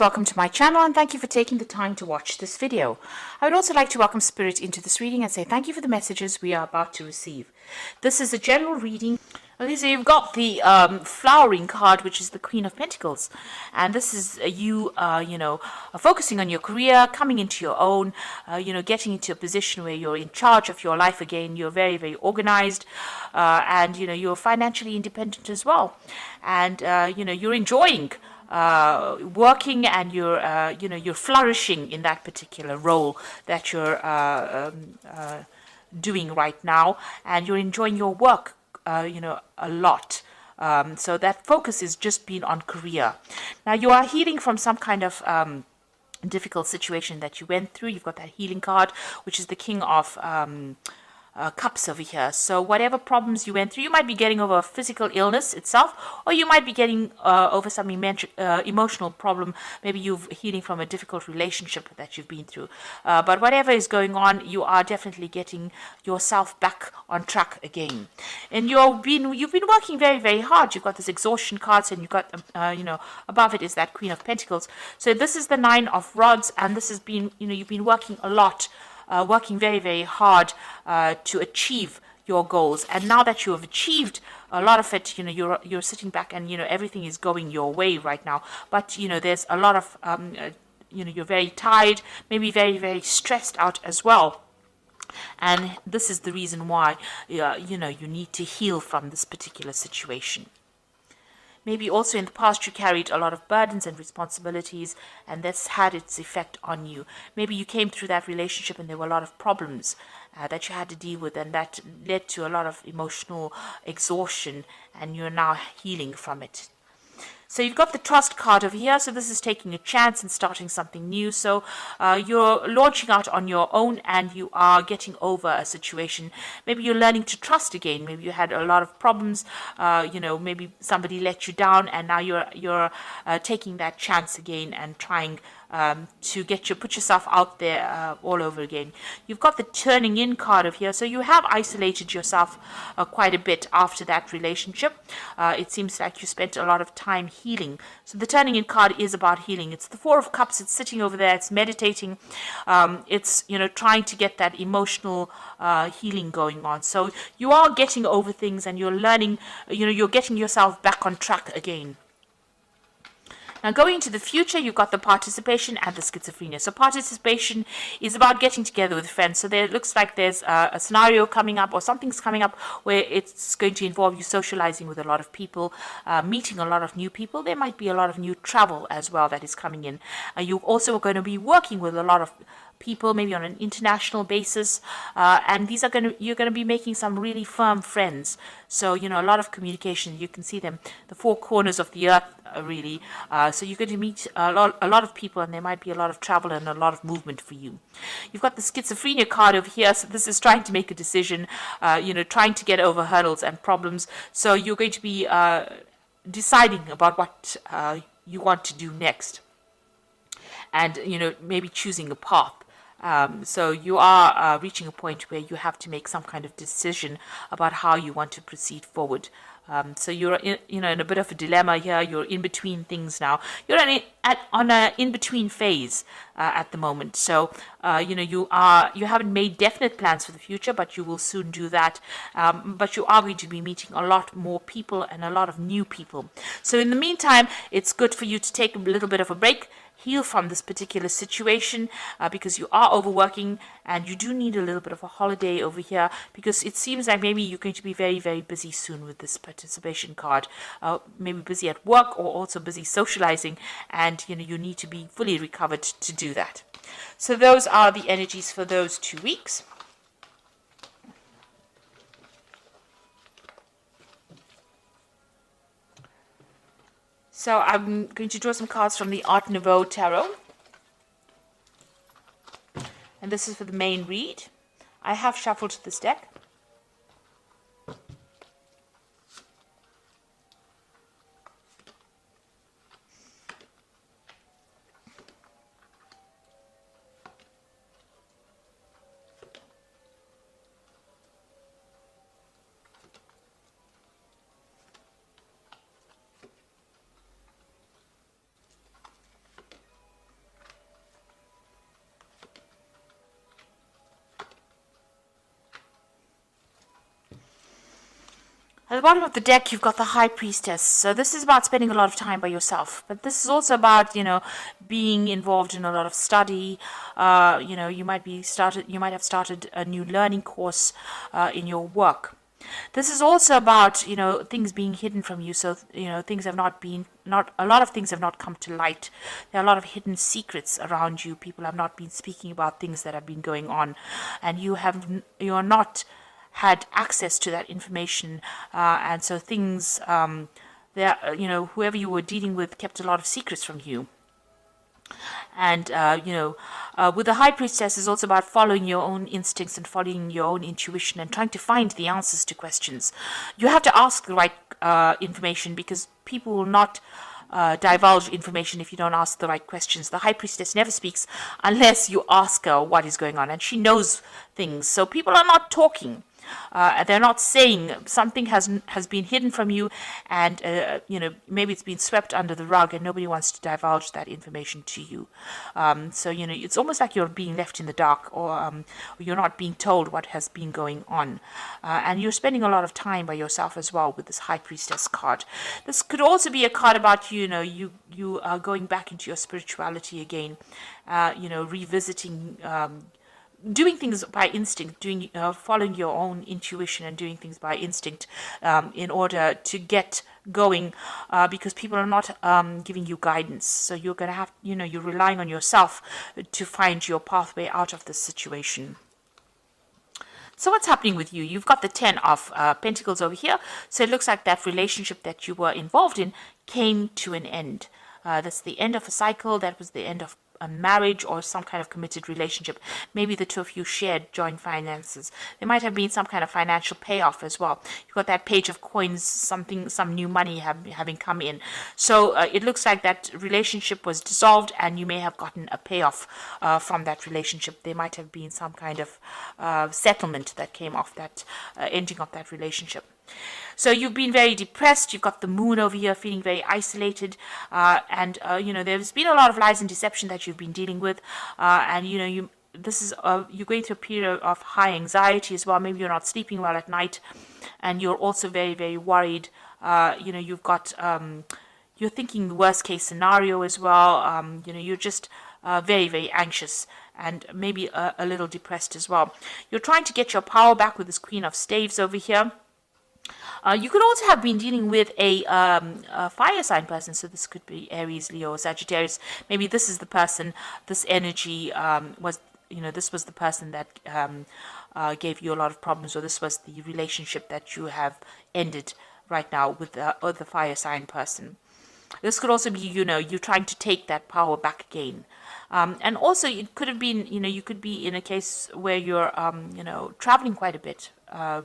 Welcome to my channel and thank you for taking the time to watch this video. I would also like to welcome Spirit into this reading and say thank you for the messages we are about to receive. This is a general reading. Okay, so you've got the flowering card, which is the Queen of Pentacles, and this is you focusing on your career, coming into your own, getting into a position where you're in charge of your life again. You're very, very organized, and you're financially independent as well, and you're enjoying working, and you're flourishing in that particular role that you're doing right now, and you're enjoying your work a lot. So that focus is just being on career. Now you are healing from some kind of difficult situation that you went through. You've got that healing card, which is the King of Cups over here. So whatever problems you went through, you might be getting over a physical illness itself, or you might be getting over some emotional problem. Maybe you're healing from a difficult relationship that you've been through. But whatever is going on, you are definitely getting yourself back on track again. And you've been working very, very hard. You've got this exhaustion cards, and you've got above it is that Queen of Pentacles. So this is the Nine of Rods, and this has been you've been working a lot. Working very, very hard to achieve your goals, and now that you have achieved a lot of it, you're sitting back, and everything is going your way right now. But there's a lot of you're very tired, maybe very, very stressed out as well. And this is the reason why you need to heal from this particular situation. Maybe also in the past you carried a lot of burdens and responsibilities, and that's had its effect on you. Maybe you came through that relationship and there were a lot of problems that you had to deal with, and that led to a lot of emotional exhaustion, and you're now healing from it. So you've got the Trust card over here. So this is taking a chance and starting something new. So you're launching out on your own, and you are getting over a situation. Maybe you're learning to trust again. Maybe you had a lot of problems. Maybe somebody let you down, and now you're taking that chance again and trying to put yourself out there all over again. You've got the Turning In card over here. So you have isolated yourself quite a bit after that relationship. It seems like you spent a lot of time healing. So the Turning In card is about healing. It's the Four of Cups. It's sitting over there. It's meditating. It's trying to get that emotional healing going on. So you are getting over things, and you're learning. You're getting yourself back on track again. Now, going into the future, you've got the Participation and the Schizophrenia. So participation is about getting together with friends. So there looks like there's a scenario coming up, or something's coming up, where it's going to involve you socializing with a lot of people, meeting a lot of new people. There might be a lot of new travel as well that is coming in. You're also going to be working with a lot of people, maybe on an international basis, and you're going to be making some really firm friends. So a lot of communication. You can see them, the four corners of the earth, really. So you're going to meet a lot of people, and there might be a lot of travel and a lot of movement for you. You've got the Schizophrenia card over here. So this is trying to make a decision, trying to get over hurdles and problems. So you're going to be deciding about what you want to do next, and maybe choosing a path. So you are reaching a point where you have to make some kind of decision about how you want to proceed forward. So you're in a bit of a dilemma here. You're in between things now. You're on an in-between phase at the moment. So you haven't made definite plans for the future, but you will soon do that. But you are going to be meeting a lot more people, and a lot of new people. So in the meantime, it's good for you to take a little bit of a break, heal from this particular situation, because you are overworking, and you do need a little bit of a holiday over here, because it seems like maybe you're going to be very, very busy soon with this Participation card. Maybe busy at work, or also busy socializing, and you need to be fully recovered to do that. So those are the energies for those 2 weeks. So I'm going to draw some cards from the Art Nouveau Tarot. And this is for the main read. I have shuffled this deck. At the bottom of the deck, you've got the High Priestess. So this is about spending a lot of time by yourself. But this is also about, being involved in a lot of study. You might have started a new learning course in your work. This is also about, things being hidden from you. So, things have a lot of things have not come to light. There are a lot of hidden secrets around you. People have not been speaking about things that have been going on, and you are not had access to that information, and so things whoever you were dealing with kept a lot of secrets from you. And with the High Priestess, is also about following your own instincts and following your own intuition and trying to find the answers to questions. You have to ask the right information, because people will not divulge information if you don't ask the right questions. The High Priestess never speaks unless you ask her what is going on, and she knows things. So people are not talking. They're not saying something has been hidden from you, and maybe it's been swept under the rug, and nobody wants to divulge that information to you. So it's almost like you're being left in the dark, or you're not being told what has been going on, and you're spending a lot of time by yourself as well with this High Priestess card. This could also be a card about you are going back into your spirituality again, revisiting. Doing things by instinct, following your own intuition and doing things by instinct in order to get going, because people are not giving you guidance. So you're going to have, you're relying on yourself to find your pathway out of this situation. So what's happening with you? You've got the 10 of Pentacles over here. So it looks like that relationship that you were involved in came to an end. That's the end of a cycle. That was the end of a marriage or some kind of committed relationship. Maybe the two of you shared joint finances. There might have been some kind of financial payoff as well. You've got that Page of Coins, some new money having come in. So it looks like that relationship was dissolved, and you may have gotten a payoff from that relationship. There might have been some kind of settlement that came off that ending of that relationship. So you've been very depressed. You've got the Moon over here, feeling very isolated, and there's been a lot of lies and deception that you've been dealing with, and you're going through a period of high anxiety as well. Maybe you're not sleeping well at night, and you're also very, very worried. You've got you're thinking the worst case scenario as well. You're just very, very anxious, and maybe a little depressed as well. You're trying to get your power back with this Queen of Staves over here. You could also have been dealing with a fire sign person. So this could be Aries, Leo, Sagittarius. Maybe this is the person, this energy this was the person that gave you a lot of problems, or this was the relationship that you have ended right now with the fire sign person. This could also be, you're trying to take that power back again. And also it could have been, you could be in a case where you're, traveling quite a bit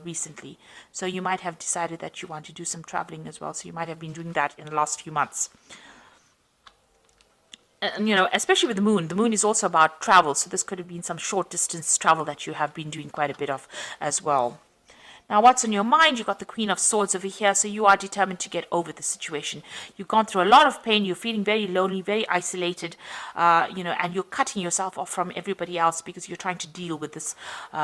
recently. So you might have decided that you want to do some traveling as well. So you might have been doing that in the last few months. Especially with the Moon. The Moon is also about travel. So this could have been some short distance travel that you have been doing quite a bit of as well. Now, what's on your mind? You've got the Queen of Swords over here, so you are determined to get over the situation. You've gone through a lot of pain. You're feeling very lonely, very isolated, and you're cutting yourself off from everybody else because you're trying to deal with this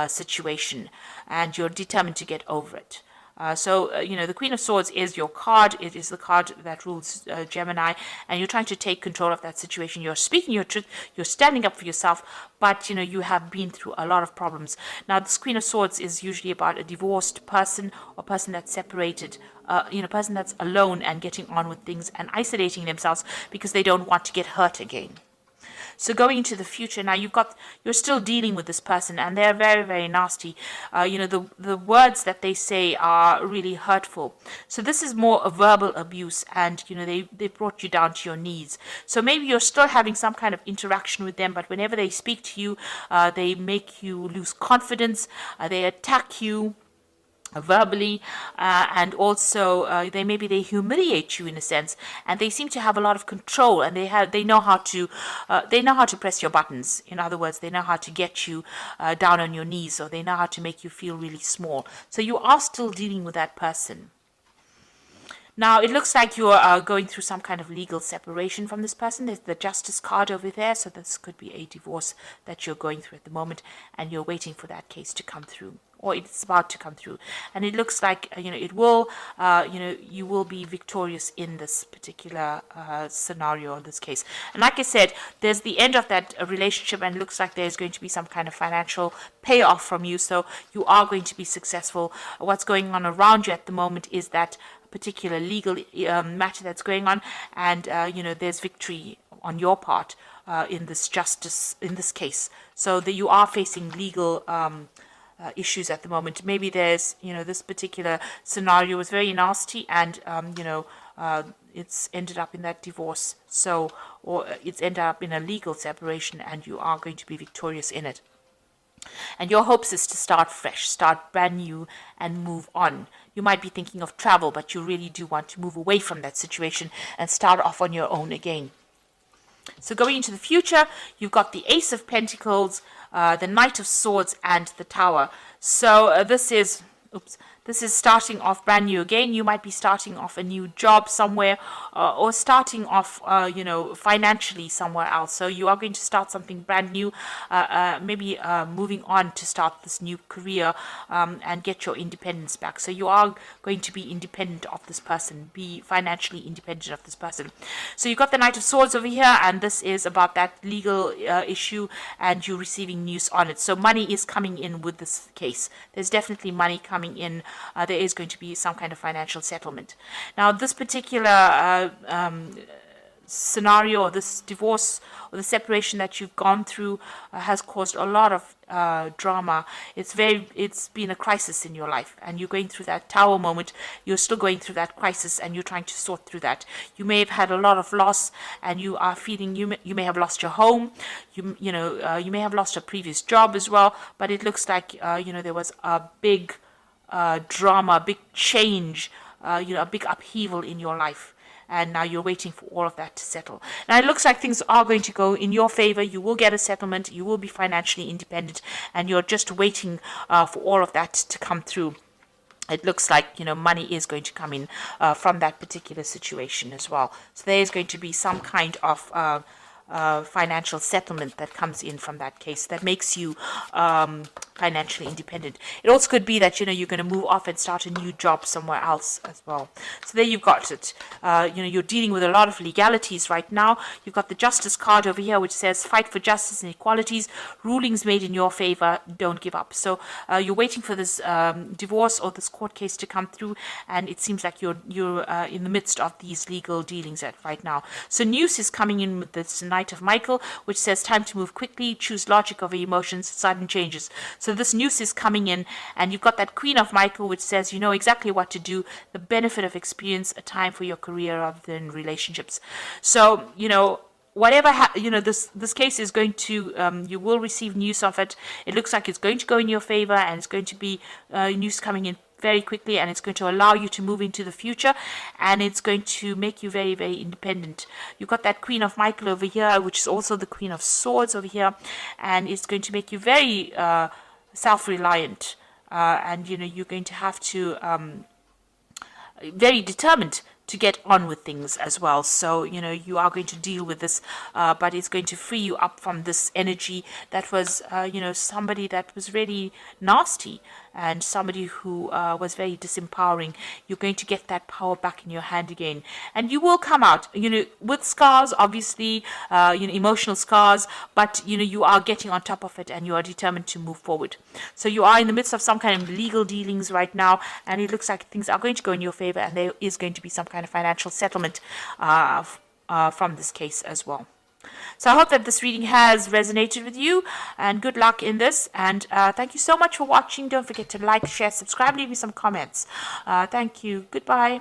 situation, and you're determined to get over it. The Queen of Swords is your card. It is the card that rules Gemini, and you're trying to take control of that situation. You're speaking your truth. You're standing up for yourself, but, you have been through a lot of problems. Now, this Queen of Swords is usually about a divorced person or person that's separated, person that's alone and getting on with things and isolating themselves because they don't want to get hurt again. So going into the future now, you're still dealing with this person, and they're very, very nasty. The words that they say are really hurtful. So this is more a verbal abuse, and they brought you down to your knees. So maybe you're still having some kind of interaction with them, but whenever they speak to you, they make you lose confidence. They attack you verbally, and also they humiliate you in a sense, and they seem to have a lot of control, and they know how to press your buttons. In other words, they know how to get you down on your knees, or they know how to make you feel really small. So you are still dealing with that person. Now, it looks like you are going through some kind of legal separation from this person. There's the Justice card over there, so this could be a divorce that you're going through at the moment, and you're waiting for that case to come through. or it's about to come through. And it looks like, it will, you will be victorious in this particular scenario, in this case. And like I said, there's the end of that relationship, and it looks like there's going to be some kind of financial payoff from you. So you are going to be successful. What's going on around you at the moment is that particular legal matter that's going on, and there's victory on your part in this case. So that you are facing legal issues at the moment. Maybe there's, this particular scenario was very nasty, and it's ended up in that divorce. So, or it's ended up in a legal separation, and you are going to be victorious in it. And your hopes is to start fresh, start brand new, and move on. You might be thinking of travel, but you really do want to move away from that situation and start off on your own again. So going into the future, you've got the Ace of Pentacles, the Knight of Swords, and the Tower. So this is starting off brand new again. You might be starting off a new job somewhere, or starting off, financially somewhere else. So you are going to start something brand new, maybe moving on to start this new career and get your independence back. So you are going to be independent of this person, be financially independent of this person. So you've got the Knight of Swords over here, and this is about that legal issue, and you receiving news on it. So money is coming in with this case. There's definitely money coming in. There is going to be some kind of financial settlement. Now, this particular scenario, or this divorce or the separation that you've gone through has caused a lot of drama. It's been a crisis in your life, and you're going through that Tower moment. You're still going through that crisis, and you're trying to sort through that. You may have had a lot of loss, and you are feeling you may have lost your home. You may have lost a previous job as well. But it looks like there was a big drama, a big change, a big upheaval in your life. And now you're waiting for all of that to settle. Now it looks like things are going to go in your favor. You will get a settlement. You will be financially independent. And you're just waiting for all of that to come through. It looks like, money is going to come in from that particular situation as well. So there is going to be some kind of financial settlement that comes in from that case that makes you financially independent. It also could be that you're going to move off and start a new job somewhere else as well. So there you've got it. You're dealing with a lot of legalities right now. You've got the Justice card over here, which says fight for justice and equalities, rulings made in your favor, don't give up. So you're waiting for this divorce or this court case to come through, and it seems like you're in the midst of these legal dealings right now. So news is coming in with this Knight of Michael, which says time to move quickly, choose logic over emotions, sudden changes. So this news is coming in, and you've got that Queen of Michael, which says you know exactly what to do, the benefit of experience, a time for your career rather than relationships. So whatever this case is going to, you will receive news of it. It looks like it's going to go in your favor, and it's going to be news coming in very quickly, and it's going to allow you to move into the future, and it's going to make you very, very independent. You've got that Queen of Michael over here, which is also the Queen of Swords over here, and it's going to make you very self-reliant, and you're going to have to very determined to get on with things as well. So you are going to deal with this, but it's going to free you up from this energy that was somebody that was really nasty, and somebody who was very disempowering. You're going to get that power back in your hand again, and you will come out with scars, obviously, emotional scars, but you are getting on top of it, and you are determined to move forward. So you are in the midst of some kind of legal dealings right now, and it looks like things are going to go in your favor, and there is going to be some kind of financial settlement from this case as well. So I hope that this reading has resonated with you, and good luck in this, and thank you so much for watching. Don't forget to like, share, subscribe, leave me some comments. Thank you. Goodbye.